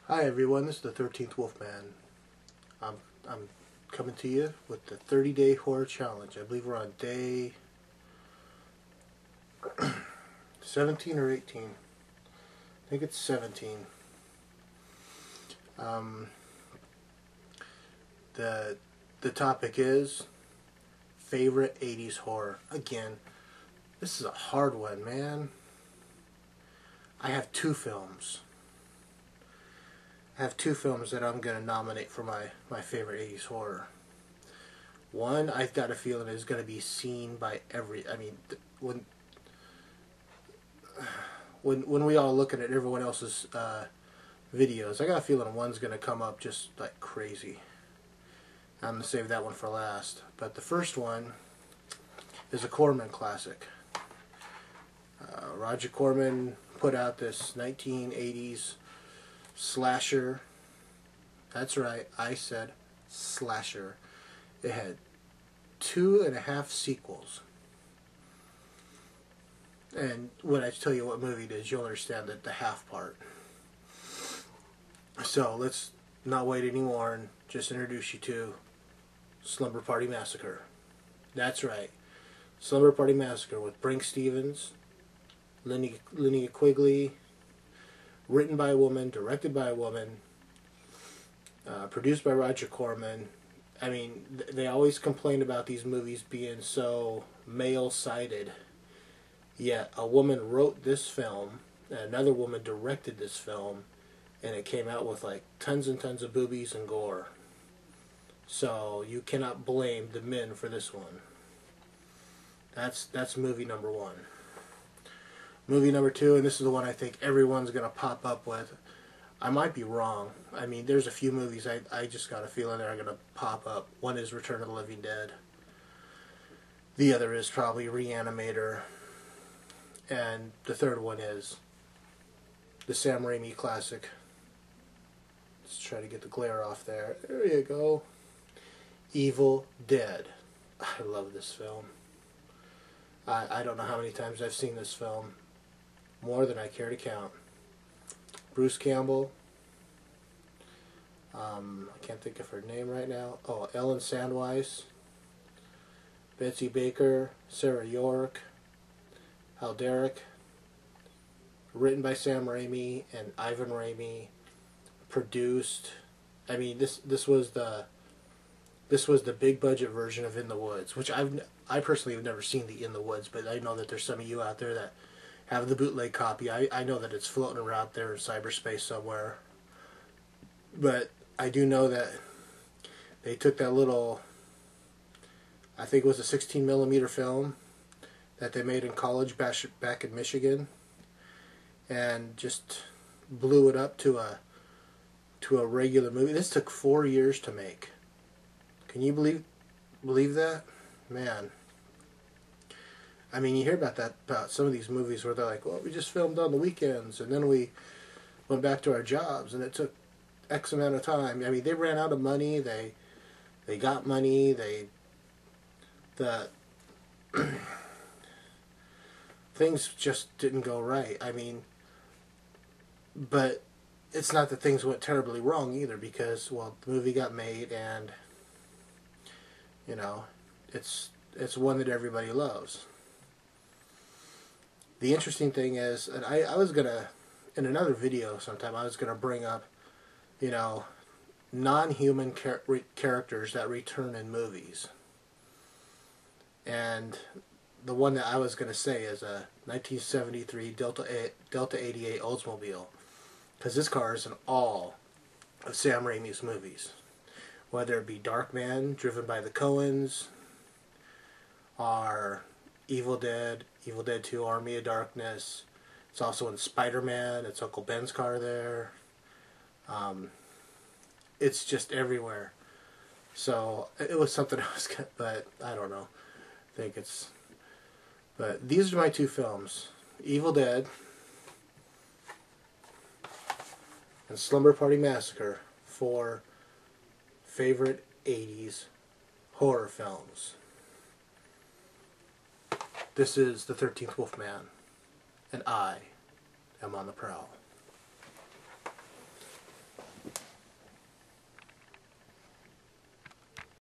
Hi everyone, this is the 13th Wolfman. I'm coming to you with the 30-day horror challenge. I believe we're on day 17 or 18. I think it's 17. The topic is favorite 80s horror. Again, this is a hard one, man. I have two films. That I'm going to nominate for my favorite 80s horror. One, I've got a feeling is going to be seen by when we all looking at everyone else's videos, I got a feeling one's going to come up just like crazy. I'm going to save that one for last. But the first one is a Corman classic. Roger Corman put out this 1980s slasher. That's right, I said slasher. It had 2.5 sequels. And when I tell you what movie it is, you'll understand that the half part. So let's not wait anymore and just introduce you to Slumber Party Massacre. That's right, Slumber Party Massacre with Brink Stevens, Linnea Quigley, written by a woman, directed by a woman, produced by Roger Corman. I mean, they always complain about these movies being so male-sided, yet a woman wrote this film, and another woman directed this film, and it came out with like tons and tons of boobies and gore. So you cannot blame the men for this one. That's movie number one. Movie number two, and this is the one I think everyone's going to pop up with. I might be wrong. I mean, there's a few movies I just got a feeling they're going to pop up. One is Return of the Living Dead. The other is probably Reanimator. And the third one is the Sam Raimi classic. Let's try to get the glare off there. There you go. Evil Dead. I love this film. I don't know how many times I've seen this film. More than I care to count. Bruce Campbell. I can't think of her name right now. Oh, Ellen Sandweiss. Betsy Baker. Sarah York. Hal Derrick. Written by Sam Raimi and Ivan Raimi. Produced. I mean, this was the big budget version of In the Woods, which I personally have never seen the In the Woods, but I know that there's some of you out there that have the bootleg copy. I know that it's floating around there in cyberspace somewhere. But I do know that they took that little, I think it was a 16mm film that they made in college back in Michigan, and just blew it up to a regular movie. This took 4 years to make. Can you believe that? Man. I mean, you hear about some of these movies where they're like, well, we just filmed on the weekends, and then we went back to our jobs, and it took X amount of time. I mean, they ran out of money. They got money. The things just didn't go right. I mean, but it's not that things went terribly wrong either, because, well, the movie got made, and you know, it's one that everybody loves. The interesting thing is, and I was gonna, in another video sometime, I was gonna bring up, you know, non-human characters that return in movies. And the one that I was gonna say is a 1973 Delta 88 Oldsmobile, because this car is in all of Sam Raimi's movies. Whether it be Darkman, driven by the Coens, or Evil Dead 2, Army of Darkness. It's also in Spider-Man. It's Uncle Ben's car there. It's just everywhere. So it was something else, but I don't know. I think it's... But these are my two films. Evil Dead and Slumber Party Massacre for favorite 80s horror films. This is the 13th Wolfman, and I am on the prowl.